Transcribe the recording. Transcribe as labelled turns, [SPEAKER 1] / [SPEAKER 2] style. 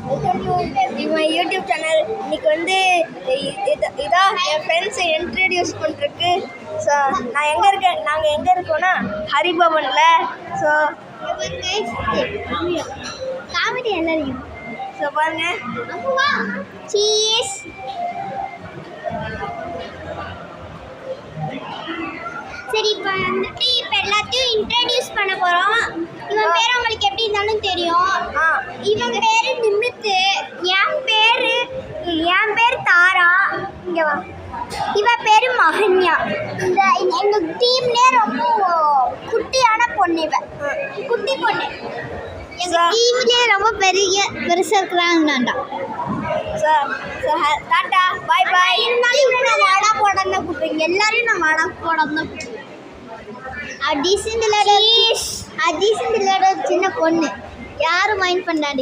[SPEAKER 1] My YouTube channel. இன்னைக்கு வந்து இதான் என் ஃப்ரெண்ட்ஸை இன்ட்ரடியூஸ் பண்ணுறதுக்கு. ஸோ நாங்கள் எங்கே இருக்கோன்னா ஹரிபவனில். ஸோ
[SPEAKER 2] காமெடி எல்லாரையும்
[SPEAKER 1] ஸோ பாருங்க.
[SPEAKER 2] சீஸ். சரி, இப்போ வந்துட்டு எல்லாத்தையும் இன்ட்ரடியூஸ் பண்ண போகிறோம். இவன் பேர் உங்களுக்கு எப்படி இருந்தாலும் தெரியும். இவன் பேர் நிமித்து. என் பேர் தாரா. இங்கே வா. இவன் பேர் மகன்யா. எங்கள் டீம்லேயே ரொம்ப குட்டியான பொண்ணு. இவன் குட்டி பொண்ணு. எங்கள் டீம்லேயே ரொம்ப பெருசாக இருக்கிறாங்கண்ணா.
[SPEAKER 1] டாட்டா பாய் பாய்.
[SPEAKER 2] இருந்தாலும் நான் வாடா போடான்னு தான் கூப்பிடுங்க. எல்லாரையும் நான் வாடா போடான்னு தான் கூப்பிடுவேன். டீசென்ட் விளையாட சின்ன பொண்ணு. யாரும் மைண்ட் பண்ணாதீங்க.